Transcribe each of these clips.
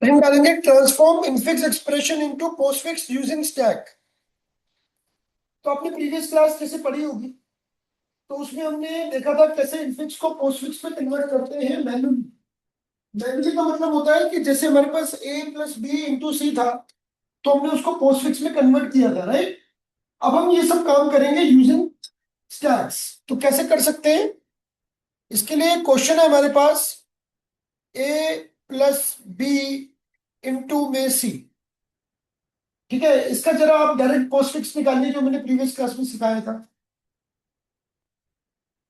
हम डालेंगे transform infix expression into postfix using stack. तो आपने प्रीवियस क्लास जैसे पढ़ी होगी, तो उसमें हमने देखा था कैसे इनफिक्स को पोस्टफिक्स में कन्वर्ट करते हैं मैन्युअली। मैन्युअली का मतलब होता है कि जैसे हमारे पास ए प्लस बी इंटू सी था, तो हमने उसको पोस्टफिक्स में कन्वर्ट किया था, राइट। अब हम ये सब काम करेंगे यूजिंग स्टैक्स। तो कैसे कर सकते हैं, इसके लिए क्वेश्चन है हमारे पास ए प्लस बी इंटू में सी। ठीक है, इसका जरा आप डायरेक्ट पोस्टफिक्स निकालिए जो मैंने प्रीवियस क्लास में सिखाया था।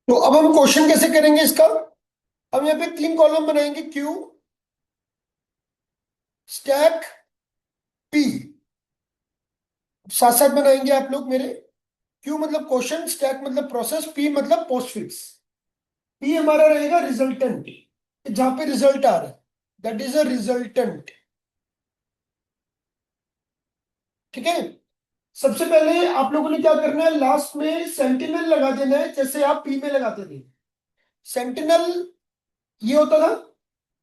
तो अब हम क्वेश्चन कैसे करेंगे इसका। हम यहाँ पे तीन कॉलम बनाएंगे, क्यू स्टैक पी, साथ साथ बनाएंगे आप लोग मेरे। क्यू मतलब क्वेश्चन, स्टैक मतलब प्रोसेस, पी मतलब पोस्टफिक्स। पी हमारा रहेगा रिजल्टेंट, जहां पे रिजल्ट आ रहा है, दैट इज अ रिजल्टेंट। ठीक है, सबसे पहले आप लोगों ने क्या करना है, लास्ट में सेंटिनल लगा देना है, जैसे आप पी में लगाते थे। सेंटिनल ये होता था,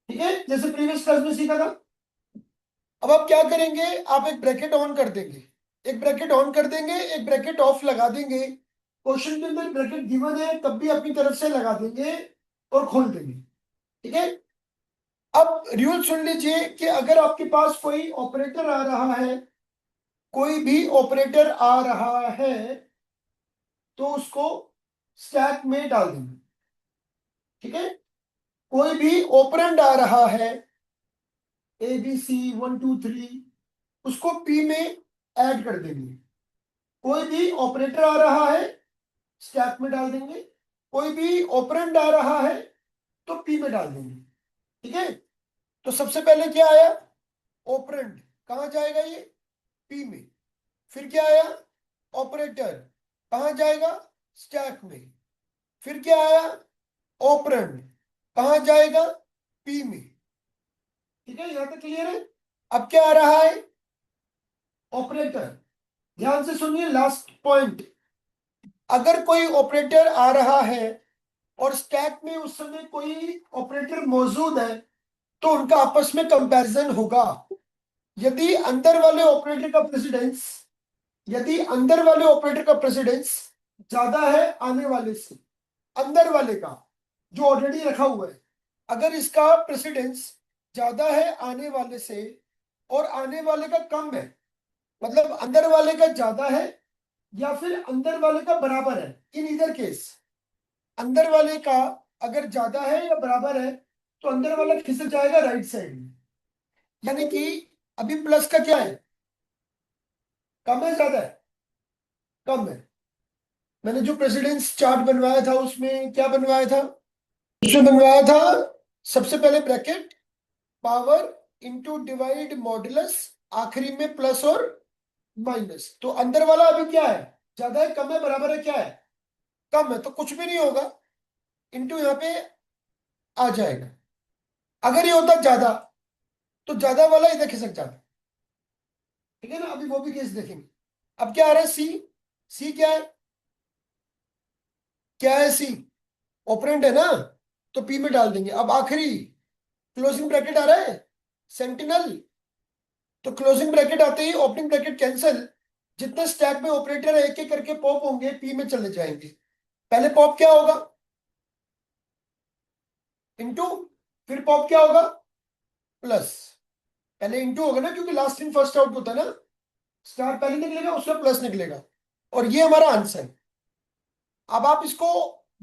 ठीक है, जैसे प्रीवियस क्लास में सीखा था। अब आप क्या करेंगे, आप एक ब्रैकेट ऑन कर देंगे, एक ब्रैकेट ऑन कर देंगे, एक ब्रैकेट ऑफ लगा देंगे। क्वेश्चन के अंदर ब्रैकेट गिवन है तब भी अपनी तरफ से लगा देंगे और खोल देंगे। ठीक है, अब रूल सुन लीजिए कि अगर आपके पास कोई ऑपरेटर आ रहा है, कोई भी ऑपरेटर आ रहा है, तो उसको स्टैक में डाल देंगे। ठीक है, कोई भी ऑपरेंड आ रहा है, ए बी सी 1 2 3, उसको पी में ऐड कर देंगे। कोई भी ऑपरेटर आ रहा है, स्टैक में डाल देंगे। कोई भी ऑपरेंड आ रहा है तो पी में डाल देंगे। ठीक है, तो सबसे पहले क्या आया, ऑपरेंड, कहां जाएगा ये, पी में। फिर क्या आया, ऑपरेटर, कहां जाएगा, स्टैक में। फिर क्या आया, ऑपरेंड, कहां जाएगा, पी में। ठीक है, यहां तक क्लियर है। अब क्या आ रहा है, ऑपरेटर। ध्यान से सुनिए लास्ट पॉइंट, अगर कोई ऑपरेटर आ रहा है और स्टैक में उस समय कोई ऑपरेटर मौजूद है, तो उनका आपस में कंपैरिजन होगा। यदि अंदर वाले ऑपरेटर का प्रेसिडेंस, यदि अंदर वाले ऑपरेटर का प्रेसिडेंस ज्यादा है आने वाले से, अंदर वाले का जो ऑलरेडी रखा हुआ है, अगर इसका प्रेसिडेंस ज्यादा है आने वाले से और आने वाले का कम है, मतलब अंदर वाले का ज्यादा है या फिर अंदर वाले का बराबर है, इन इधर केस अंदर वाले का अगर ज्यादा है या बराबर है, तो अंदर वाला खिसक जाएगा राइट साइड में। यानी कि अभी प्लस का क्या है, कम है ज्यादा है, कम है। मैंने जो प्रेसिडेंस चार्ट बनवाया था उसमें क्या बनवाया था, उसमें बनवाया था सबसे पहले bracket, power into divide modulus, आखिरी में प्लस और माइनस। तो अंदर वाला अभी क्या है, ज्यादा है, कम है, बराबर है, क्या है, कम है, तो कुछ भी नहीं होगा, इंटू यहाँ पे आ जाएगा। अगर ये होता ज्यादा, तो ज्यादा वाला इधर खिसक जाता। ठीक है ना, अभी वो भी केस देखेंगे। अब क्या आ रहा है, सी। सी क्या है, क्या है सी, ऑपरेंड है ना, तो पी में डाल देंगे। अब आखिरी क्लोजिंग ब्रैकेट आ रहा है, सेंटिनल, तो क्लोजिंग ब्रैकेट आते ही ओपनिंग ब्रैकेट कैंसिल, जितने स्टैक में ऑपरेटर है एक एक करके पॉप होंगे, पी में चले जाएंगे। पहले पॉप क्या होगा, इंटू, फिर पॉप क्या होगा, प्लस। पहले इंटू होगा ना, क्योंकि लास्ट इन फर्स्ट आउट होता है ना, स्टार पहले निकलेगा उसमें प्लस निकलेगा, और ये हमारा आंसर है। अब आप इसको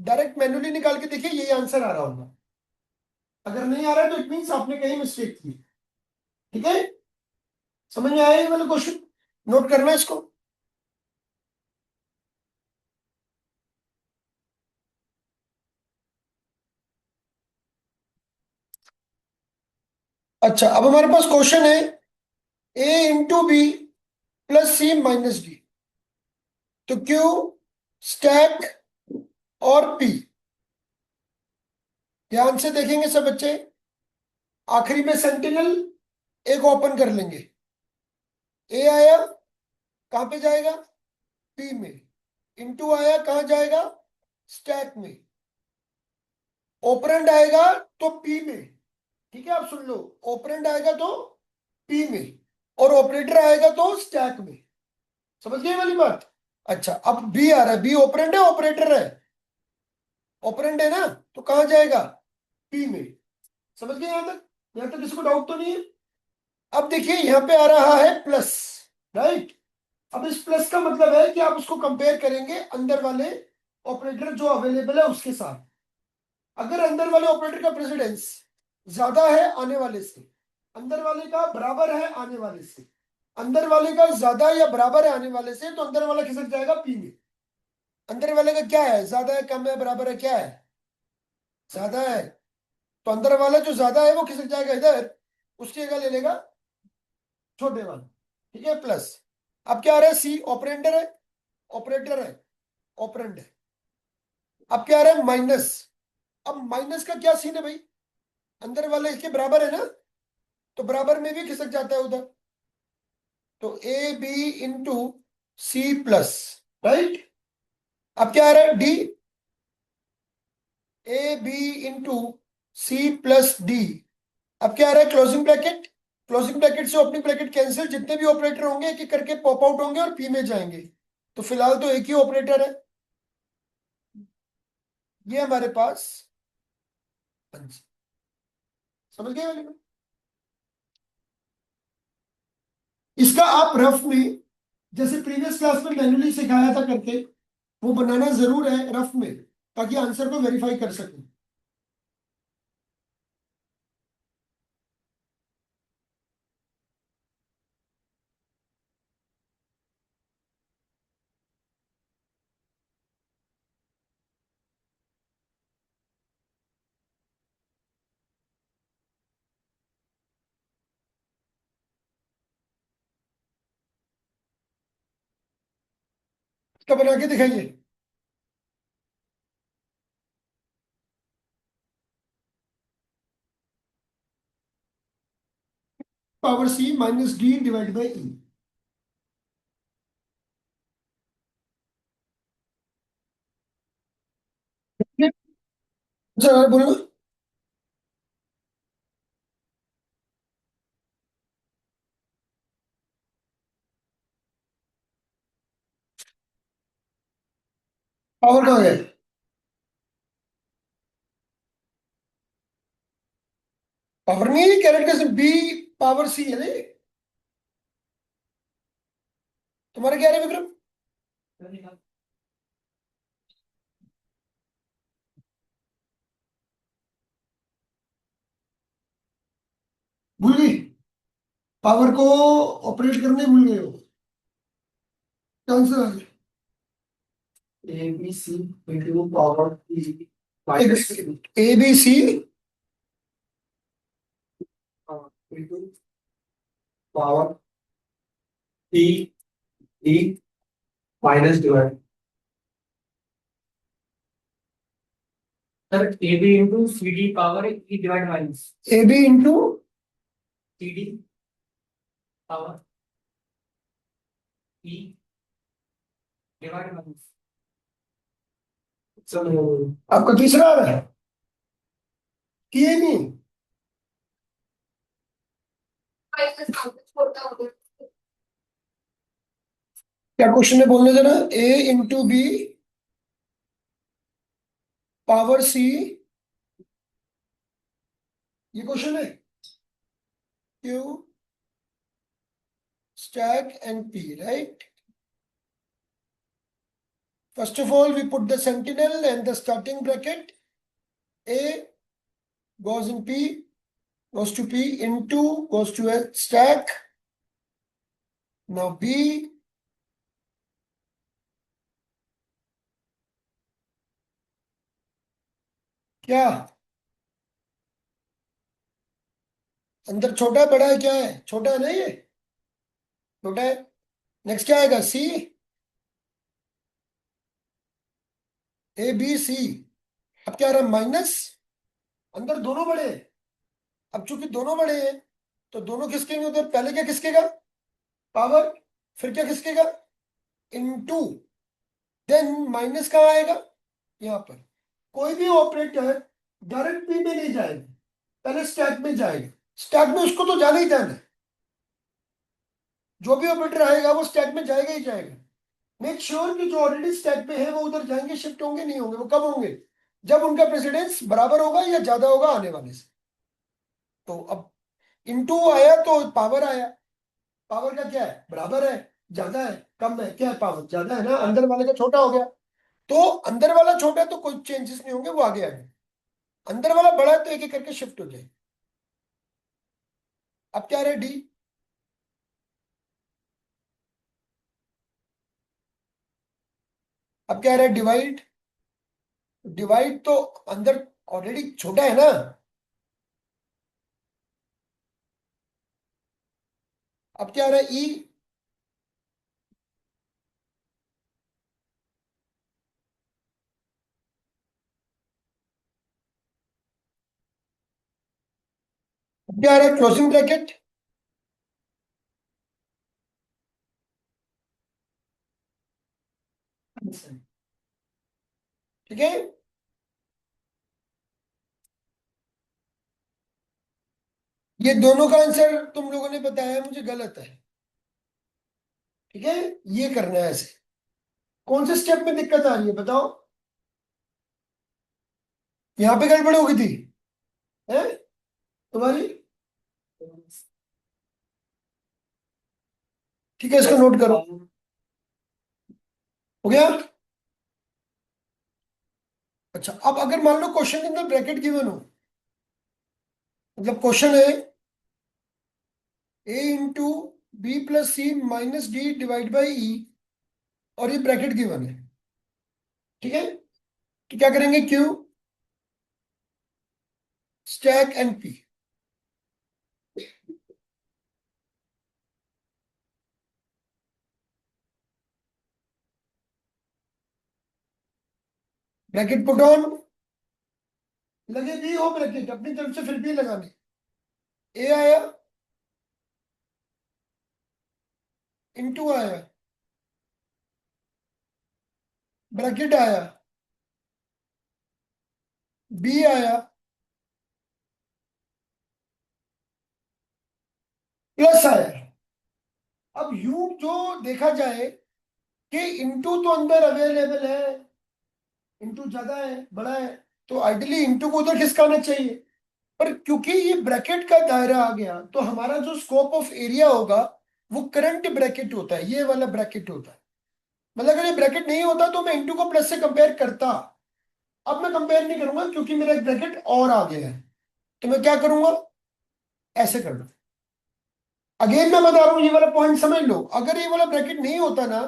डायरेक्ट मैन्युअली निकाल के देखिए, यही आंसर आ रहा होगा। अगर नहीं आ रहा है तो इट मीन्स आपने कहीं मिस्टेक की। ठीक है, समझ में आया ये वाला क्वेश्चन, नोट करना है इसको। अच्छा, अब हमारे पास क्वेश्चन है A into B plus C minus D. तो क्यू स्टैक और पी, ध्यान से देखेंगे सब बच्चे। आखिरी में सेंटिनल एक ओपन कर लेंगे, ए आया, कहां पे जाएगा, पी में। इंटू आया, कहां जाएगा, स्टैक में। ऑपरेंड आएगा तो पी में। ठीक है, आप सुन लो, ऑपरेंड आएगा तो पी में, और ऑपरेटर आएगा तो स्टैक में। समझ गए वाली बात? अच्छा, अब बी आ रहा है, बी ऑपरेंड है ऑपरेटर है? ऑपरेंड है ना, तो कहां जाएगा? पी में। समझ गए यहां तक? यहां तक किसी को डाउट तो नहीं है? अब देखिए यहां पे आ रहा है प्लस, राइट? अब इस प्लस का मतलब है कि आप उसको कंपेयर करेंगे अंदर वाले ऑपरेटर जो अवेलेबल है उसके साथ। अगर अंदर वाले ऑपरेटर का प्रेसिडेंस ज्यादा है आने वाले से, अंदर वाले का बराबर है आने वाले से, अंदर वाले का ज्यादा या बराबर है आने वाले से, तो अंदर वाला खिसक जाएगा पी में। अंदर वाले का क्या है, ज्यादा है कम है बराबर है, क्या है? ज्यादा है। तो अंदर वाला जो ज्यादा है वो खिसक जाएगा इधर, उसकी जगह ले लेगा छोटे वाला। ठीक है, प्लस। अब क्या आ रहा है, सी ऑपरेंडर है, ऑपरेटर है, ऑपरेंड है। अब क्या आ रहा है, माइनस। अब माइनस का क्या सीन है भाई, अंदर वाले इसके बराबर है ना, तो बराबर में भी खिसक जाता है उधर। तो A B into C plus, right? अब क्या आ रहा है, D, A B into C plus D. अब क्या आ रहा है, क्लोजिंग ब्रैकेट। क्लोजिंग ब्रैकेट से ओपनिंग ब्रैकेट कैंसिल, जितने भी ऑपरेटर होंगे एक एक करके पॉप आउट होंगे और पी में जाएंगे। तो फिलहाल तो एक ही ऑपरेटर है, ये हमारे पास पंच। समझ गए वाली बात? इसका आप रफ में, जैसे प्रीवियस क्लास में मैन्युअली सिखाया था करके, वो बनाना जरूर है रफ में, ताकि आंसर को वेरीफाई कर सकें। इसका बना के दिखाइए। Power C minus D divide by E. अच्छा बोलो। पावर कहाँ है? पावर नहीं है, कैरेट का बी पावर सी है नहीं। तुम्हारा क्या है विक्रम? भूल गई? पावर को ऑपरेट करने भूल गए हो? क्या आंसर आ गया? A B C into power T minus A B C into power T E minus divide sir A B into C D power E divide minus A B into C D power E divide minus चलो आपका तीसरा आ रहा है कि ये नहीं? क्या question है बोलने देना, ए इंटू बी पावर सी, ये क्वेश्चन है। Queue stack and P, right? First of all, we put the sentinel and the starting bracket. A goes in P, goes to P, into goes to a stack. Now B, क्या अंदर छोटा है बड़ा है, क्या है? छोटा है ना ये, छोटा है। नेक्स्ट क्या आएगा, सी, ए बी सी। अब क्या आ रहा है, माइनस। अंदर दोनों बड़े हैं, अब चूंकि दोनों बड़े हैं तो दोनों खिसकेंगे उधर। पहले क्या खिसकेगा, पावर, फिर क्या खिसकेगा, इनटू, देन माइनस कहाँ आएगा, यहाँ पर। कोई भी ऑपरेटर डायरेक्ट पी में नहीं जाएगा, पहले स्टैक में जाएगा। स्टैक में उसको तो जाना ही जाना है, जो भी ऑपरेटर आएगा वो स्टैक में जाएगा ही जाएगा। मेक श्योर कि जो ऑलरेडी स्टैक पे है वो उधर जाएंगे, शिफ्ट होंगे नहीं होंगे, वो कब होंगे, जब उनका प्रेसिडेंस बराबर होगा या ज्यादा होगा आने वाले से। तो अब इनटू आया तो पावर आया, पावर का क्या है, बराबर है, ज्यादा है, कम है, क्या है, पावर ज्यादा है ना, अंदर वाले का छोटा हो गया। तो अंदर वाला छोटा है तो कोई चेंजेस नहीं होंगे, वो आगे आगे। अंदर वाला बड़ा है तो एक एक करके शिफ्ट हो जाए। अब क्या रहे डी। अब क्या रहे डिवाइड। डिवाइड तो अंदर ऑलरेडी छोटा है ना। अब क्या रहा है ई। अब क्या रहा है क्लोजिंग ब्रैकेट। ठीक है। ये दोनों का आंसर तुम लोगों ने बताया मुझे गलत है। ठीक है, ये करना है ऐसे। कौन से स्टेप में दिक्कत आ रही है बताओ। यहाँ पे गड़बड़ हो गई थी है तुम्हारी। ठीक है, इसको नोट करो। हो गया। अच्छा, अब अगर मान लो क्वेश्चन के अंदर ब्रैकेट गिवन हो, मतलब क्वेश्चन है A into B plus C minus D divide by E, और ये ब्रैकेट गिवन है। ठीक है, तो क्या करेंगे, Q stack N P. Bracket put on, लगे भी हो ब्रैकेट अपनी तरफ से फिर भी लगाने। ए आया, इंटू आया, ब्रैकेट आया, बी आया, प्लस आया। अब यू जो देखा जाए कि इंटू तो अंदर अवेलेबल है, इंटू ज्यादा है, बड़ा है, तो आइडियली इंटू को उधर खिसकाना चाहिए। पर क्योंकि ये ब्रैकेट का दायरा आ गया तो हमारा जो स्कोप ऑफ एरिया होगा वो करंट ब्रैकेट होता है, ये वाला ब्रैकेट होता है। मतलब अगर ये ब्रैकेट नहीं होता तो मैं इंटू को प्लस से कंपेयर करता। अब मैं कंपेयर नहीं करूंगा क्योंकि मेरा एक ब्रैकेट और आ गया है। तो मैं क्या करूंगा, ऐसे कर लो। अगेन मैं बता रहा हूं, ये वाला पॉइंट समझ लो, अगर ये वाला ब्रैकेट नहीं होता ना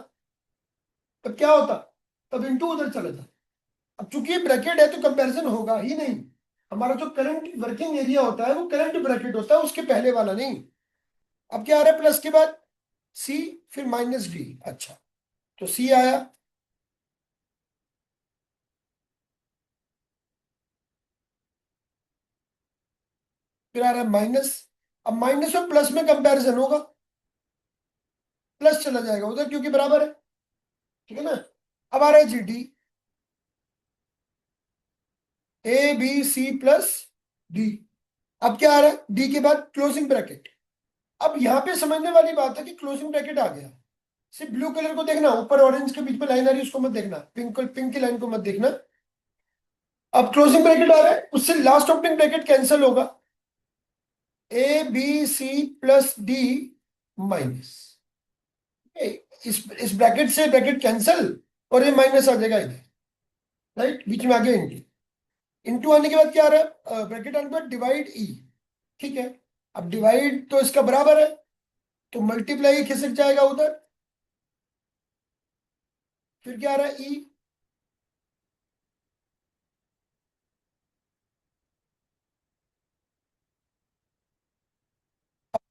तब क्या होता, तब इंटू उधर चला जाता। अब चूंकि ये ब्रैकेट है तो कंपैरिजन होगा ही नहीं। हमारा जो करंट वर्किंग एरिया होता है वो करंट ब्रैकेट होता है, उसके पहले वाला नहीं। अब क्या आ रहा है प्लस के बाद सी, फिर माइनस डी। अच्छा, तो सी आया, फिर आ रहा है माइनस। अब माइनस और प्लस में कंपैरिजन होगा, प्लस चला जाएगा उधर क्योंकि बराबर है। ठीक है ना। अब आ रहा है G D, A B C plus D. अब क्या आ रहा है डी के बाद क्लोजिंग ब्रैकेट। अब यहां पे समझने वाली बात है कि क्लोजिंग ब्रैकेट आ गया। सिर्फ ब्लू कलर को देखना, ऊपर ऑरेंज के बीच में लाइन आ रही है उसको मत देखना, पिंक पिंक की लाइन को मत देखना। अब क्लोजिंग ब्रैकेट आ रहा है, उससे लास्ट ओपनिंग ब्रैकेट कैंसिल होगा, A B C plus D minus. इस ब्रैकेट से ब्रैकेट कैंसिल, और ये माइनस आ जाएगा इधर, राइट, बीच में आ गया इंटू। इंटू आने के बाद क्या आ रहा है, ब्रैकेट आने के बाद डिवाइड ई। ठीक है, अब डिवाइड तो इसका बराबर है तो मल्टीप्लाई खिसक जाएगा उधर। फिर क्या आ रहा है ई,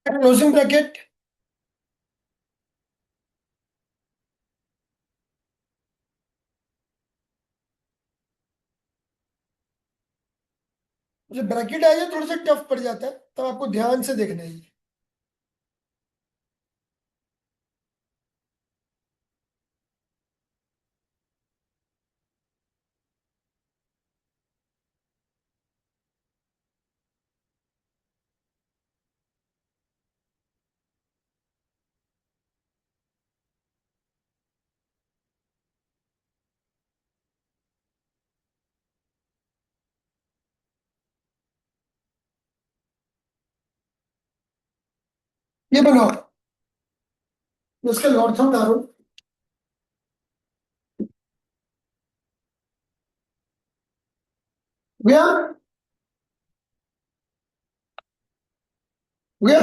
क्लोजिंग ब्रैकेट। मुझे ब्रैकेट आ जाए थोड़ा सा टफ पड़ जाता है, तो आपको ध्यान से देखना है। ये बनाओ, मैं इसका लॉर्थम बना रहा हूं। गया गया।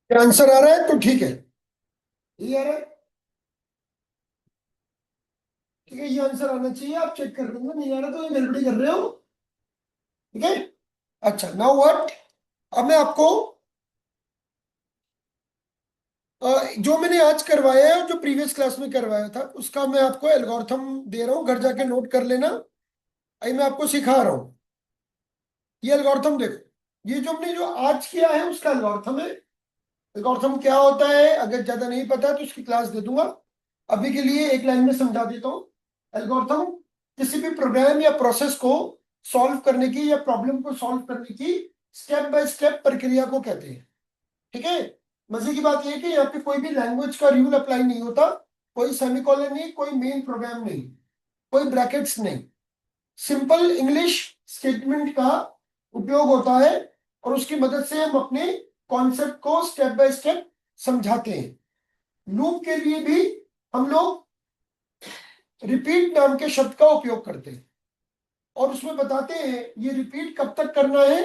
ये आंसर आ रहा है तो ठीक है, ये आ रहा है, ठीक है, ये आंसर आना चाहिए। आप चेक कर रहे हो, नहीं आ रहा तो ये गड़बड़ी कर रहे हो। ठीक है। अच्छा, नाउ व्हाट। अब मैं आपको जो मैंने आज करवाया है और जो प्रीवियस क्लास में करवाया था उसका मैं आपको एल्गोरिथम दे रहा हूँ, घर जाके नोट कर लेना। अभी मैं आपको सिखा रहा हूँ। ये एल्गोरिथम देखो, ये जो हमने जो आज किया है उसका एल्गोरिथम है। एल्गोरिथम क्या होता है, अगर ज्यादा नहीं पता तो उसकी क्लास दे दूंगा। अभी के लिए एक लाइन में समझा देता हूँ। एल्गोरिथम किसी भी प्रोग्राम या प्रोसेस को सॉल्व करने की या प्रॉब्लम को सॉल्व करने की स्टेप बाय स्टेप प्रक्रिया को कहते हैं। ठीक है। मजे की बात यह है कि यहाँ पे कोई भी लैंग्वेज का रूल अप्लाई नहीं होता। कोई सेमीकोलन नहीं, कोई मेन प्रोग्राम नहीं, कोई ब्रैकेट्स नहीं। सिंपल इंग्लिश स्टेटमेंट का उपयोग होता है और उसकी मदद से हम अपने कॉन्सेप्ट को स्टेप बाय स्टेप समझाते हैं। लूप के लिए भी हम लोग रिपीट नाम के शब्द का उपयोग करते हैं और उसमें बताते हैं ये रिपीट कब तक करना है,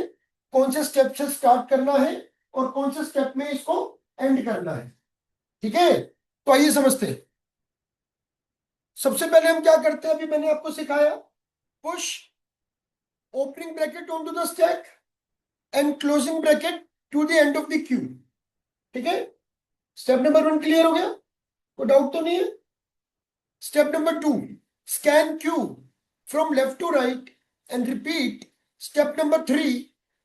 कौन से स्टेप से स्टार्ट करना है और कौन से स्टेप में इसको एंड करना है। ठीक है। तो आइए समझते हैं। सबसे पहले हम क्या करते हैं, अभी मैंने आपको सिखाया, push opening bracket on to the stack and closing bracket to the end of the queue. ठीक है। स्टेप नंबर 1 क्लियर हो गया, कोई डाउट तो नहीं है। Step number 2, scan Q from left to right and repeat step number 3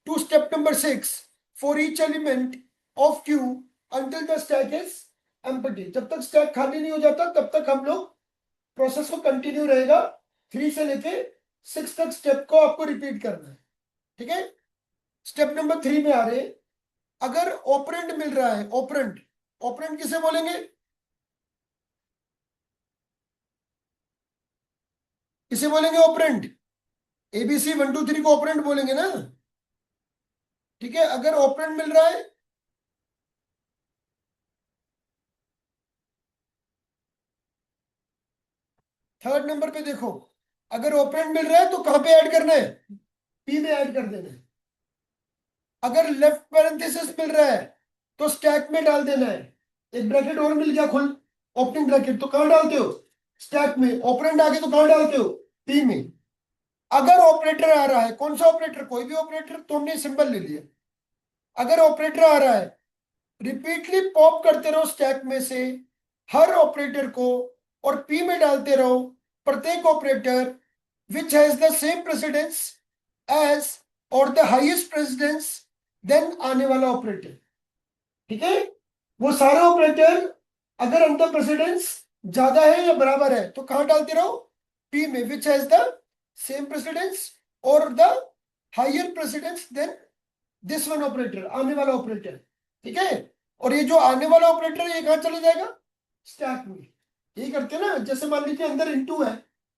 to step number 6 for each element of Q until the stack is empty. जब तक स्टैक खाली नहीं हो जाता तब तक हम लोग प्रोसेस को कंटिन्यू रहेगा। 3 से लेके 6 तक स्टेप को आपको रिपीट करना है। ठीक है। स्टेप नंबर 3 में आ रहे हैं, अगर ऑपरेंड मिल रहा है, ऑपरेंड, ऑपरेंड किसे बोलेंगे, किसे बोलेंगे ऑपरेंड, एबीसी 1 2 3 को ऑपरेंड बोलेंगे ना। ठीक है। अगर ऑपरेंड मिल रहा है, थर्ड नंबर पे देखो, अगर ऑपरेंड मिल रहा है तो कहां पे ऐड करना है, पी में ऐड कर देना है। अगर लेफ्ट पैरेंथेसिस मिल रहा है तो स्टैक में डाल देना है। एक ब्रैकेट और मिल गया खुल, ओपनिंग ब्रैकेट, तो कहां डालते हो, स्टैक में। ऑपरेंड आगे तो कहां डालते हो, पी में। अगर ऑपरेटर आ रहा है, कौन सा ऑपरेटर, कोई भी ऑपरेटर, तो हमने सिंबल ले लिया। अगर ऑपरेटर आ रहा है, रिपीटली पॉप करते रहो स्टैक में से हर ऑपरेटर को और पी में डालते रहो प्रत्येक operator which has the same precedence as और द हाईएस्ट प्रेसिडेंस देन आने वाला ऑपरेटर। ठीक है। वो सारे ऑपरेटर अगर उनका प्रेसिडेंस ज्यादा है या बराबर है तो कहां डालते रहो, पी में, which has the same precedence और the higher precedence than this one operator, आने वाला ऑपरेटर। ठीक है। और ये जो आने वाला ऑपरेटर है ये कहां चले जाएगा, स्टैक में। यही करते हैं ना, जैसे मान लीजिए अंदर इंटू है,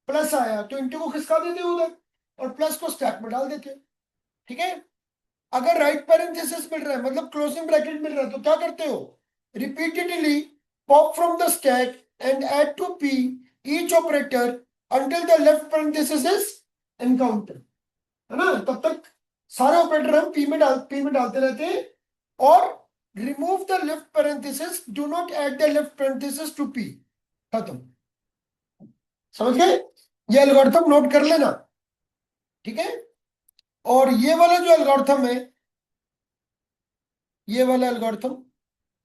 प्लस आया तो इंटू को खिसका देते हैं उधर और प्लस को स्टैक में डाल देते हैं। ठीक है। अगर राइट पैरेंथेसिस मिल रहा है, मतलब क्लोजिंग ब्रैकेट मिल रहा है, तो क्या करते हो, repeatedly pop from the stack and add to P each operator until the left parenthesis is encounter. है ना, तब तक सारे ऑपरेटर हम पी में डालते रहते हैं। और remove the left parenthesis, do not add the left parenthesis to P. खत्म। समझ गए, ये एल्गोरिथम नोट कर लेना। ठीक है। और ये वाला जो एल्गोरिथम है, ये वाला एल्गोरिथम,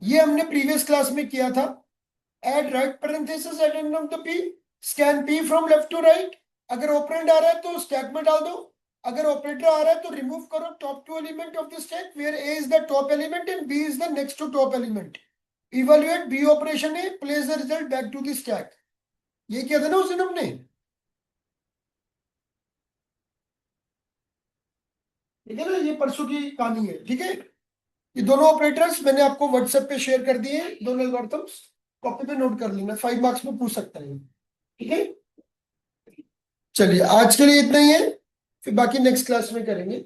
ये हमने प्रीवियस क्लास में किया था। Add right parenthesis at end of the P, scan P from left to right. अगर ऑपरेंड आ रहा है तो स्टैक में डाल दो, अगर ऑपरेटर आ रहा है तो रिमूव करो top two element of the stack where A is the top element and B is the next to top element. Evaluate B operation A place the result back to the stack. ये किया था ना उस दिन हमने। ठीक है ना, ये परसों की कहानी है। ठीक है, ये दोनों ऑपरेटर्स मैंने आपको व्हाट्सएप पे शेयर कर दिए, दोनों एल्गोरिथम्स। कॉपी पे नोट कर लेना, 5 मार्क्स में पूछ सकता है। ठीक है, चलिए आज के लिए इतना ही है, फिर बाकी नेक्स्ट क्लास में करेंगे।